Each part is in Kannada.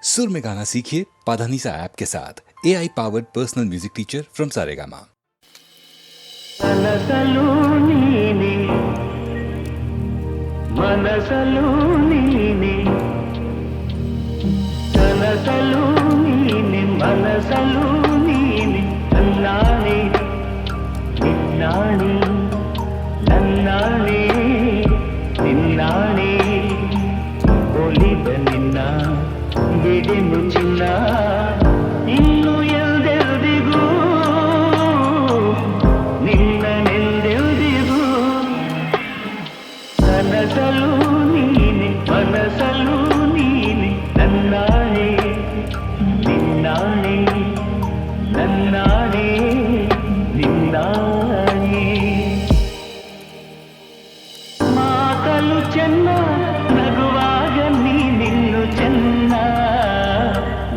सुर में गाना सीखिए पाधानीसा ऐप के साथ AI powered personal music teacher from Saregama. మనసలు నీనే మనసలు నీనే కనసలు నీనే మనసలు నీనే నన్నానే నిన్నానే నన్నానే నిన్నానే ಒಲಿದ ನಿನ್ನ ಬಿಡೆನು ಚಿನ್ನ ಇನ್ನು ಎಲ್ದೆಲ್ದಿಗೂ ನಿನ್ನನೆಲ್ದೆಲ್ದಿಗೂ ಕನಸಲು ನೀನೆ ಮನಸಲು ನೀನೆ ನನ್ನಾಣೆ ನಿನ್ನಾಣೆ ನನ್ನಾಣೆ ನಿನ್ನಾಣೆ ಮಾತಲು ಚೆನ್ನ ನಗುವಾಗ ನೀನಿನ್ನು ಚೆನ್ನ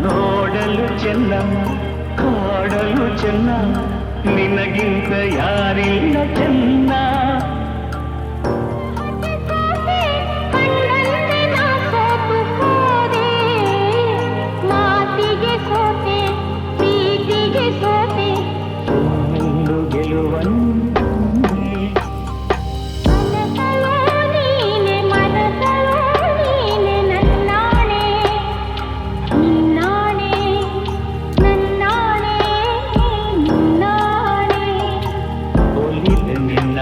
ನೋಡಲು ಚೆನ್ನ ಕಾಡಲು ಚೆನ್ನ ನಿನಗಿಂತ ಯಾರಿಲ್ಲ ಚೆನ್ನ ಒಂದು ಗೆಲುವನ್ನು ಒಲಿದ ನಿನ್ನ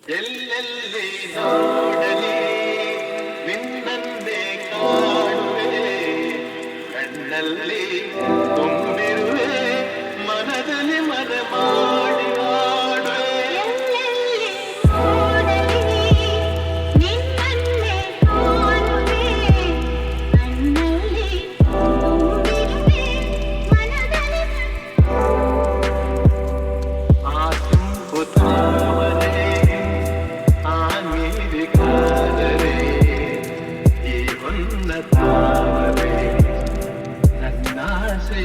ಎಲ್ಲೆಲ್ಲಿ ನೋಡಲಿ ನಿನ್ನನ್ನೇ ಕಾಣುವೆ ಕಣ್ಣಲ್ಲಿ ತುಂಬಿರುವೆ ಮನದಲ್ಲಿ ಮನ ಮಾಡಿ ಆಡುವೆ ಆ ತುಂಬು ತಾವರೆ ಆ ನೀರಿಗಾದರೆ ಈ ಹೊನ್ನ ತಾವರೆ ನನ್ನಾಸೆಯಾದರೆ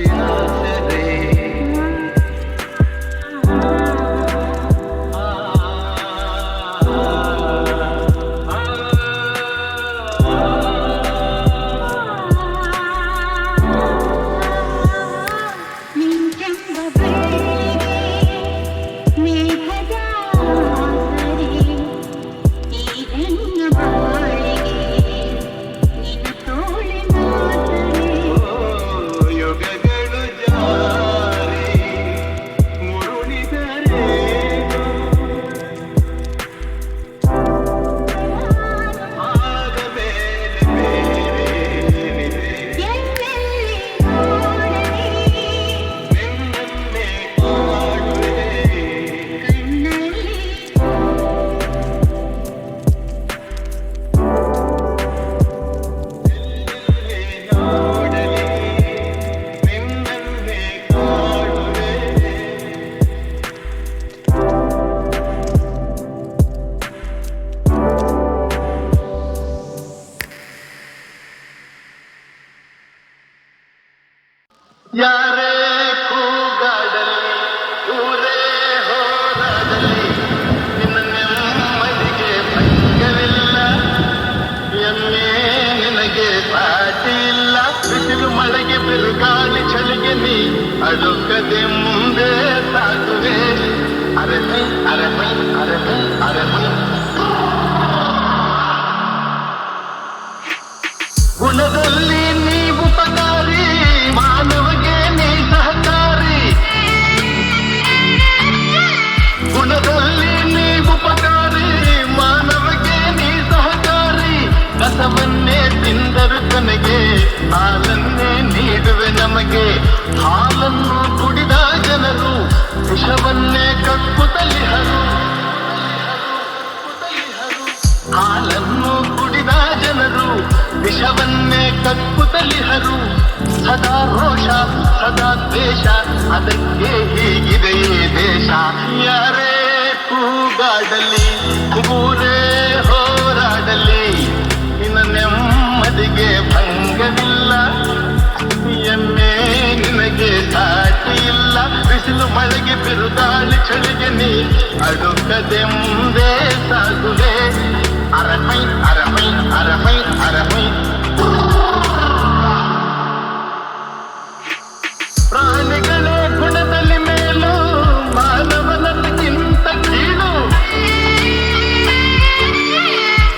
ಯುಗಗಳು ಜಾರಿ ಮುರುಳಿದರೆ ಆದ ಮೇಲೆ ಬೇರೇನಿದೆ ನಿನ್ನನ್ನೇ ಕಾಣುವೆ ನೋಡಲಿ ನಿನ್ನನ್ನೇ ಕಾಣುವೆ ಯಾರೇ ಕೂಗಾಡಲಿ ಊರೇ ಹೋರಾಡಲಿ ನಿನ್ನ ನೆಮ್ಮದಿಗೆ ಭಂಗವಿಲ್ಲ ಎಮ್ಮೆ ನಿನಗೆ ಸಾಟಿ ಇಲ್ಲ ಬಿಸಿಲು ಮಳೆಗೆ ಬಿರುಗಾಳಿ ಚಳಿಗೆ ನೀ ಅಡುಕದೆ ಮುಂದೆ ಸಾಗುವೆ ಅರೆಮೈ ಅರೆಮೈ ಅರೆಮೈ ಅರೆಮೈ ಗುಣದಲ್ಲಿ ನೀ ಉಪಕಾರಿ ಮಾನವಗೆ ನೀ ಸಹಕಾರಿ ಗುಣದಲ್ಲಿ ನೀ ಉಪಕಾರಿ ಮಾನವಗೆ ನೀ ಸಹಕಾರಿ ಕಸವನ್ನೇ ತಿಂದರು ಕೊನೆಗೆ ಹಾಲನ್ನೇ ನೀಡುವೆ ನಮಗೆ ಹಾಲನ್ನು ಕುಡಿದ ಜನರು ವಿಷವನ್ನೇ ಕಕ್ಕುತ್ತಲಿಹರು ಹಾಲನ್ನು ಕುಡಿದ ಜನರು ವಿಷವನ್ನೇ ಕಕ್ಕುತ್ತಲಿಹರು ಸದಾ ರೋಷ ಸದಾ ದ್ವೇಷ ಅದಕ್ಕೆ ಹೀಗಿದೆಯೇ ದೇಶ ಯಾರೇ ಕೂಗಾಡಲಿ ಊರೇ ಹೋರಾಡಲಿ ನಿನ್ನ ನೆಮ್ಮದಿಗೆ ಭಂಗವಿಲ್ಲ ಎಮ್ಮೆ ನಿನಗೆ ಸಾಟಿ ಇಲ್ಲ ಬಿಸಿಲು ಮಳೆಗೆ ಬಿರುಗಾಳಿ ಚಳಿಗೆ ನೀ ಅಡುಕದೆ ಮುಂದೆ ಸಾಗುವೆ ಅರಮೈ ಅರಮೈ ಅರಮೈ ಅರಮೈ ಪ್ರಾಣಿಗಳೇ ಗುಣದಲ್ಲಿ ಮೇಲು ಮಾನವನದಕ್ಕಿಂತ ಕೀಳು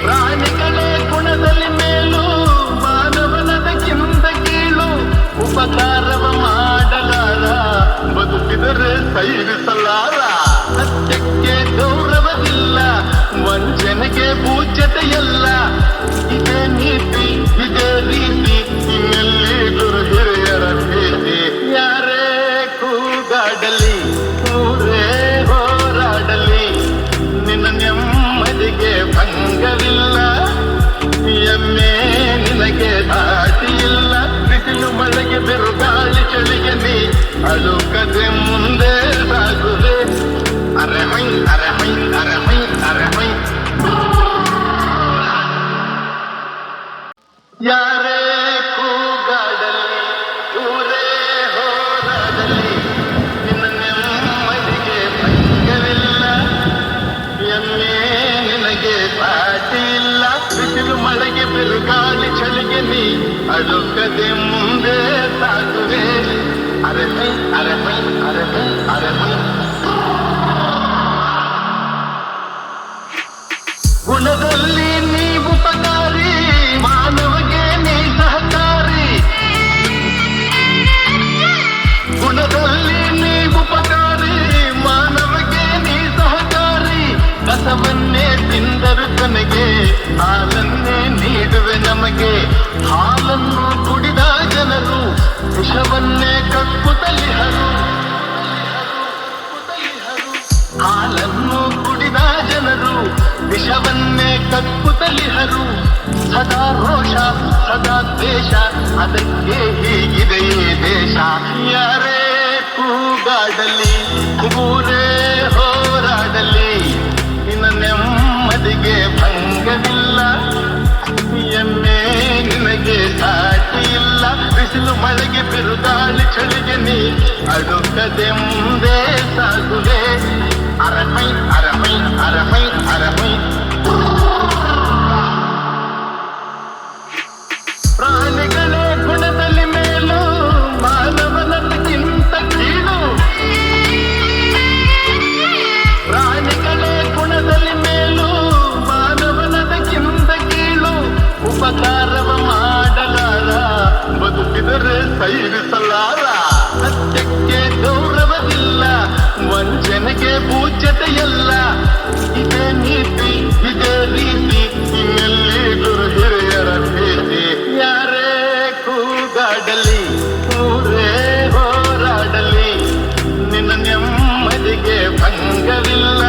ಪ್ರಾಣಿಗಳೇ ಗುಣದಲ್ಲಿ ಮೇಲು ಮಾನವನದಕ್ಕಿಂತ ಕೀಳು ಉಪಕಾರವ ಮಾಡಲಾರ ಬದುಕಿದರೆ ಸೈರಿಸಲಾರ ಸತ್ಯಕ್ಕೆ ಗೌರವವಿಲ್ಲ ವಂಚನೆಗೆ ಪೂಜ್ಯತೆಯಲ್ಲ ಇದೇ ನೀತಿ ಇದೇ ರೀತಿ ಇನ್ನೆಲ್ಲಿ ಗುರು ಹಿರಿಯರ ಭೇಟಿ ಯಾರೇ ಕೂಗಾಡಲಿ ಊರೇ ಹೋರಾಡಲಿ ನಿನ್ನ ನೆಮ್ಮದಿಗೆ ಭಂಗವಿಲ್ಲ ಎಮ್ಮೆ ನಿನಗೆ ದಾಟಿ ಇಲ್ಲ ಬಿಸಿಲು ಮಳೆಗೆ ಬಿರುಗಾಳಿ ಚಳಿಗೆ ನೀ ಅಳುಕದೆ ಮುಂದೆ ಸಾಗುವೆ ಅರೆಮೈ ಅರೆಮೈ ಅರೆಮೈ ಅರೆಮೈ ಯಾರೇ ಕೂಗಾಡಲಿ ಊರೇ ಹೋರಾಡಲಿ ನಿನ್ನ ನೆಮ್ಮದಿಗೆ ಭಂಗವಿಲ್ಲ ಎಮ್ಮೆ ನಿನಗೆ ಸಾಟಿ ಇಲ್ಲ ಬಿಸಿಲು ಮಳೆಗೆ ಬಿರುಗಾಳಿ ಚಳಿಗೆ ನೀ ಅಡುಕದೆ ಮುಂದೆ ಸಾಗುವೆ ಅರೆಮೈ ಅರೆಮೈ ಅರೆಮೈ ಅರೆಮೈ ಗುಣದಲ್ಲಿ ನೀ ಉಪಕಾರಿ ಮಾನವಗೆ ನೀ ಸಹಕಾರಿ ಗುಣದಲ್ಲಿ ನೀ ಉಪಕಾರಿ ಮಾನವಗೆ ನೀ ಸಹಕಾರಿ ಕಸವನ್ನೇ ಕೊನೆಗೆ ಹಾಲನ್ನೇ ನೀಡುವೆ ನಮಗೆ. ಹಾಲನ್ನು ಕುಡಿದ ಜನರು ವಿಷವನ್ನೇ ಕಕ್ಕುತ್ತಲಿಹರು. ಹಾಲನ್ನು ಕುಡಿದ ಜನರು ವಿಷವನ್ನೇ ಕಕ್ಕುತ್ತಲಿಹರು. ಸದಾ ರೋಷ ಸದಾ ದ್ವೇಷ, ಅದಕ್ಕೆ ಹೀಗಿದೆಯೇ ದೇಶ. ಯಾರೇ ಕೂಗಾಡಲಿ ಊರೇ ಹೋರಾಡಲಿ, ನಿನ್ನ ನೆಮ್ಮದಿಗೆ ಭಂಗವಿಲ್ಲ. ಎಮ್ಮೆ ನಿನಗೆ ಸಾಟಿ ಇಲ್ಲ. ಬಿಸಿಲು ಮಳೆಗೆ ಬಿರುಗಾಳಿ ಚಳಿಗೆ ನೀ ಅಡುಕದೆ ಮುಂದೆ ಸಾಗುವೆ. ಅರಮೈ ಅರಮೈ ಅರಮೈ ಅರಮೈ. ಪ್ರಾಣಿಗಳೇ ಗುಣದಲ್ಲಿ ಮೇಲು, ಮಾನವನದಕ್ಕಿಂತ ಕೀಳು. ಪ್ರಾಣಿಗಳೇ ಗುಣದಲ್ಲಿ ಮೇಲು, ಮಾನವನದಕ್ಕಿಂತ ಕೀಳು. ಉಪಕಾರವ ಮಾಡಲಾರ, ಬದುಕಿದರೆ ಸೈರಿಸಲಾರ. ಸತ್ಯಕ್ಕೆ ಗೌರವವಿಲ್ಲ, ವಂಚನೆಗೆ ಪೂಜ್ಯತೆಯಲ್ಲ. ಇದೇ ನೀತಿ ಇದೇ ರೀತಿ, ಇನ್ನೆಲ್ಲಿ ಗುರು ಹಿರಿಯರ ಭೇಟಿ. ಯಾರೇ ಕೂಗಾಡಲಿ ಊರೇ ಹೋರಾಡಲಿ, ನಿನ್ನ ನೆಮ್ಮದಿಗೆ ಭಂಗವಿಲ್ಲ.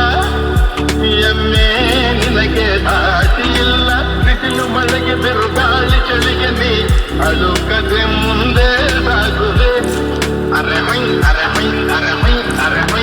ಎಮ್ಮೆ ನಿನಗೆ ದಾಟಿ ಇಲ್ಲ. ಬಿಸಿಲು ಮಳೆಗೆ ಬಿರುಗಾಳಿ ಚಳಿಗೆ ನೀ ಅಳುಕದೆ ಮುಂದೆ ಸಾಗುವೆ. ಅರಮೈ ಅರಮೈ ಅರಮೈ ಅರಮೈ.